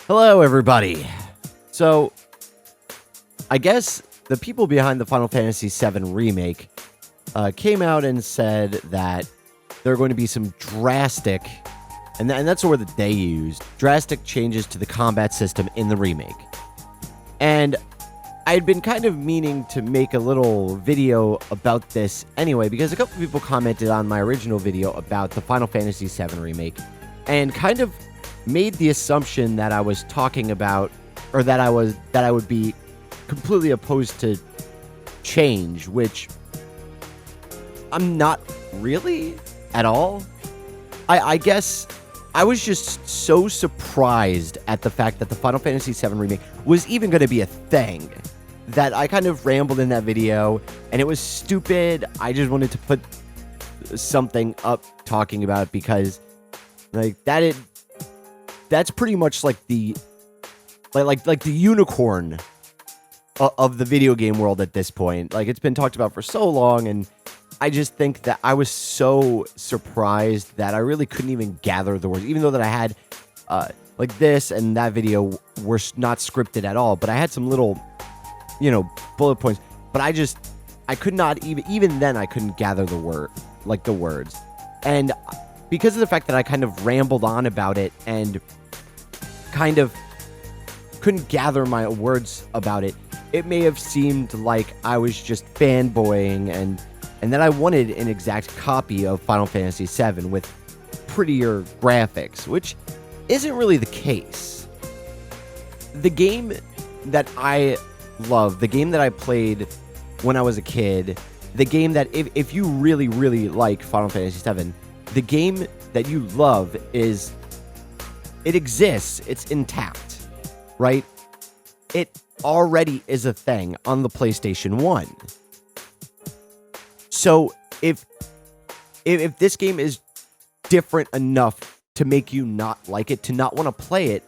Hello, everybody. So, I guess the people behind the Final Fantasy VII Remake came out and said that there are going to be some drastic, and that's the word that they used, drastic changes to the combat system in the remake. And I had been kind of meaning to make a little video about this anyway, because a couple people commented on my original video about the Final Fantasy VII Remake, and kind of made the assumption that I was talking about, or that I would be completely opposed to change, which I'm not really at all. I guess I was just so surprised at the fact that the Final Fantasy VII Remake was even going to be a thing that I kind of rambled in that video, and it was stupid. I just wanted to put something up talking about it because, like, that's pretty much like the unicorn of the video game world at this point. Like, it's been talked about for so long, and I just think that I was so surprised that I really couldn't even gather the words, even though that I had like this and that video were not scripted at all, but I had some little, bullet points, but I could not even then I couldn't gather the words. And because of the fact that I kind of rambled on about it and kind of couldn't gather my words about it, it may have seemed like I was just fanboying and that I wanted an exact copy of Final Fantasy VII with prettier graphics, which isn't really the case. The game that I love, the game that I played when I was a kid, the game that if you really, really like Final Fantasy VII, the game that you love it exists, it's intact, right? It already is a thing on the PlayStation 1. So if this game is different enough to make you not like it, to not want to play it,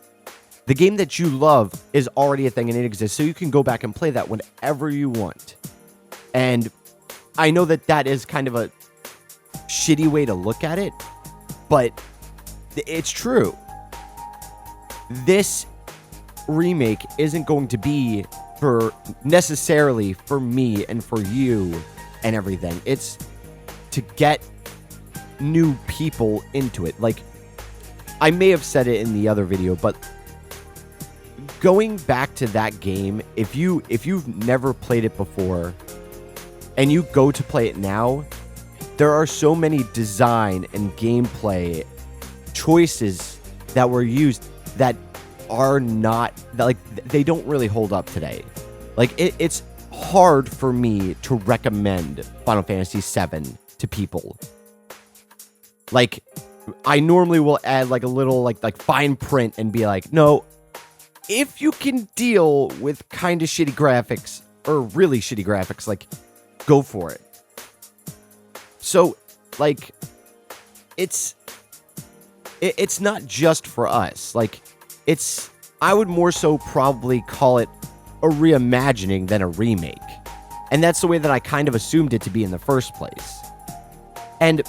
the game that you love is already a thing and it exists, so you can go back and play that whenever you want. And I know that is kind of a shitty way to look at it, but it's true. This remake isn't going to be necessarily for me and for you and everything. It's to get new people into it. Like, I may have said it in the other video, but going back to that game, if you've never played it before and you go to play it now, there are so many design and gameplay choices that were used that are not, like, they don't really hold up today. Like, it's hard for me to recommend Final Fantasy VII to people. Like, I normally will add like a little like fine print and be like, no, if you can deal with kind of shitty graphics or really shitty graphics, like, go for it. So, like, it's not just for us. Like, I would more so probably call it a reimagining than a remake. And that's the way that I kind of assumed it to be in the first place. And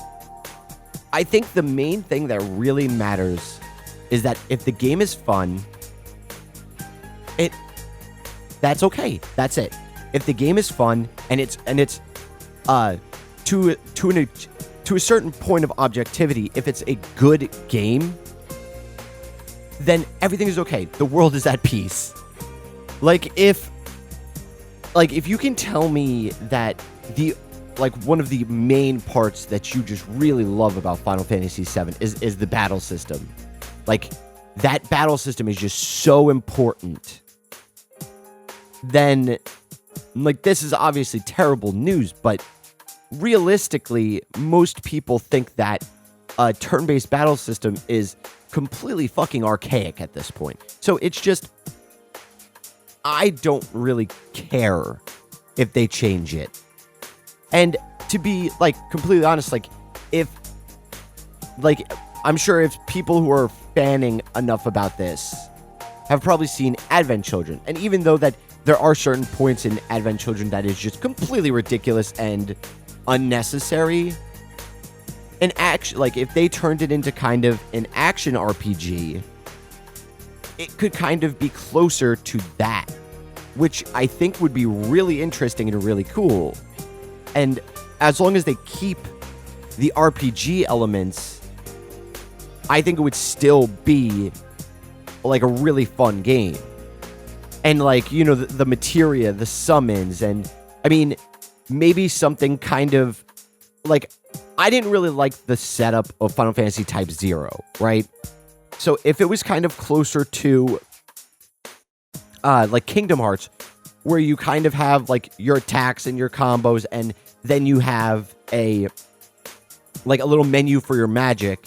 I think the main thing that really matters is that if the game is fun, that's okay. That's it. If the game is fun and it's to a certain point of objectivity, if it's a good game, then everything is okay. The world is at peace. Like, if you can tell me that one of the main parts that you just really love about Final Fantasy VII is the battle system. Like, that battle system is just so important. Then, like, this is obviously terrible news, but realistically, most people think that a turn-based battle system is completely fucking archaic at this point. So it's just, I don't really care if they change it. And to be, like, completely honest, I'm sure if people who are fanning enough about this have probably seen Advent Children, and even though that there are certain points in Advent Children that is just completely ridiculous and unnecessary, if they turned it into kind of an action RPG, it could kind of be closer to that, which I think would be really interesting and really cool. And as long as they keep the RPG elements, I think it would still be like a really fun game. And like, you know, the materia, the summons, and I mean, maybe something kind of like, I didn't really like the setup of Final Fantasy Type 0, right? So if it was kind of closer to like Kingdom Hearts, where you kind of have like your attacks and your combos, and then you have a little menu for your magic,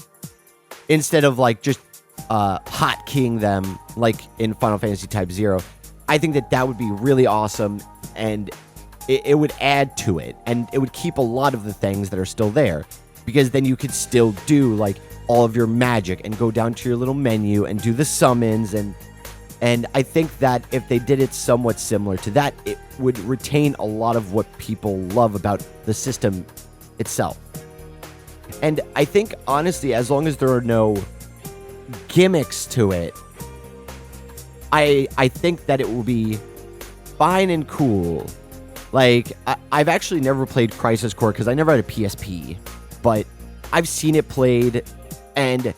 instead of like just hotkeying them like in Final Fantasy Type 0. I think that would be really awesome, and it would add to it, and it would keep a lot of the things that are still there, because then you could still do like all of your magic and go down to your little menu and do the summons, and I think that if they did it somewhat similar to that, it would retain a lot of what people love about the system itself. And I think, honestly, as long as there are no gimmicks to it, I think that it will be fine and cool. Like, I've actually never played Crisis Core because I never had a PSP, but I've seen it played, and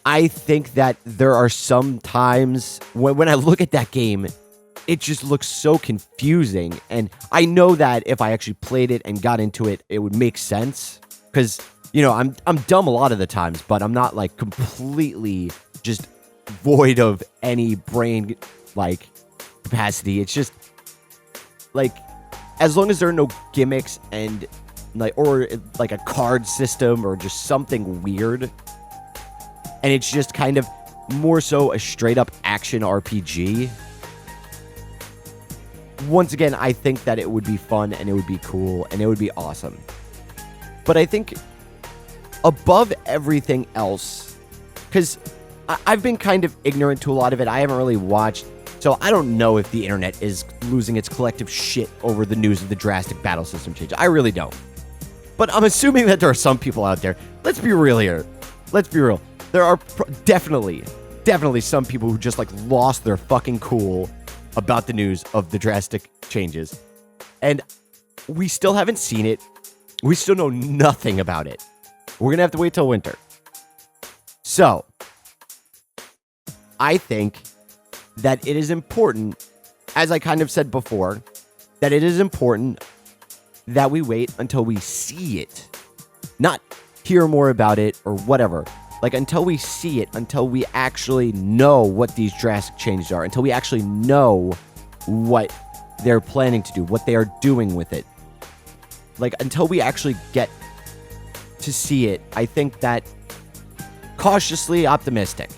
I think that there are some times when I look at that game, it just looks so confusing. And I know that if I actually played it and got into it, it would make sense. Because, you know, I'm dumb a lot of the times, but I'm not like completely just void of any brain like capacity. It's just like, as long as there are no gimmicks and like, or like a card system or just something weird, and it's just kind of more so a straight up action RPG, once again, I think that it would be fun and it would be cool and it would be awesome. But I think above everything else, because I've been kind of ignorant to a lot of it, I haven't really watched, so I don't know if the internet is losing its collective shit over the news of the drastic battle system change. I really don't. But I'm assuming that there are some people out there. Let's be real here. Let's be real. There are definitely some people who just like lost their fucking cool about the news of the drastic changes. And we still haven't seen it. We still know nothing about it. We're going to have to wait till winter. So, I think that it is important, as I kind of said before, that it is important that we wait until we see it. Not hear more about it or whatever. Like, until we see it, until we actually know what these drastic changes are, until we actually know what they're planning to do, what they are doing with it. Like, until we actually get to see it, I think that cautiously optimistic.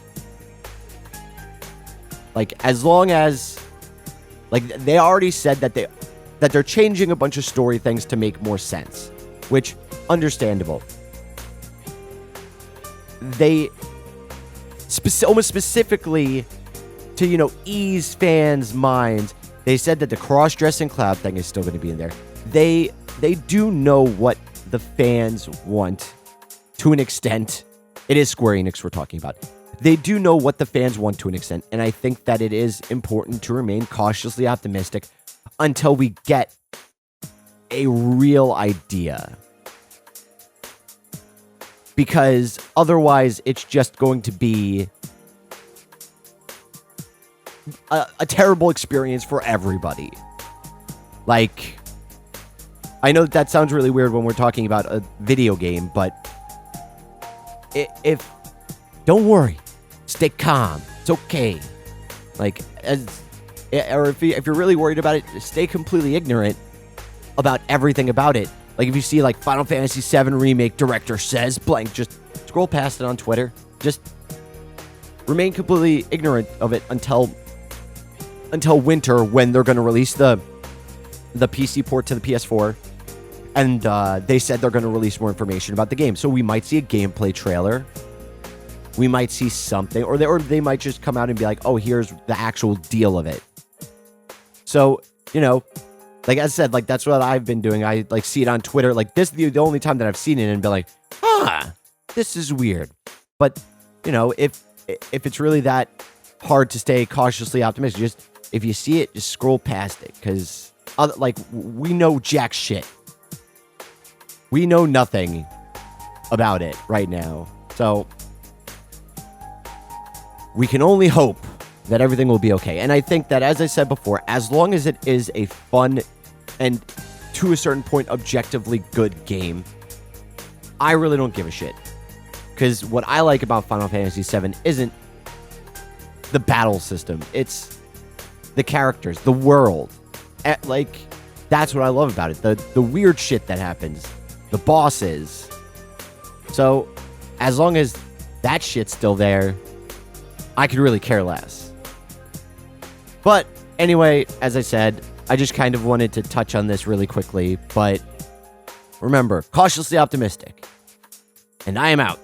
Like, as long as, like, they already said that they're changing a bunch of story things to make more sense, which, understandable. They almost specifically to, you know, ease fans' minds, they said that the cross-dressing cloud thing is still going to be in there. They do know what the fans want to an extent. It is Square Enix we're talking about. They do know what the fans want to an extent, and I think that it is important to remain cautiously optimistic until we get a real idea. Because otherwise, it's just going to be a terrible experience for everybody. Like, I know that sounds really weird when we're talking about a video game, but if don't worry, stay calm. It's okay. Like, if you're really worried about it, stay completely ignorant about everything about it. Like, if you see, like, Final Fantasy 7 Remake director says blank, just scroll past it on Twitter. Just remain completely ignorant of it until winter, when they're going to release the PC port to the PS4. And they said they're going to release more information about the game. So we might see a gameplay trailer. We might see something. Or they might just come out and be like, oh, here's the actual deal of it. So, you know, like I said, like, that's what I've been doing. I, like, see it on Twitter. Like, this is the only time that I've seen it and be like, this is weird. But, you know, if it's really that hard to stay cautiously optimistic. Just if you see it, just scroll past it, because like we know jack shit. We know nothing about it right now, so we can only hope that everything will be okay. And I think that, as I said before, as long as it is a fun and to a certain point objectively good game, I really don't give a shit. Because what I like about Final Fantasy VII isn't the battle system. It's the characters, the world. Like, that's what I love about it. The weird shit that happens. The bosses. So, as long as that shit's still there, I could really care less. But, anyway, as I said, I just kind of wanted to touch on this really quickly. But, remember, cautiously optimistic. And I am out.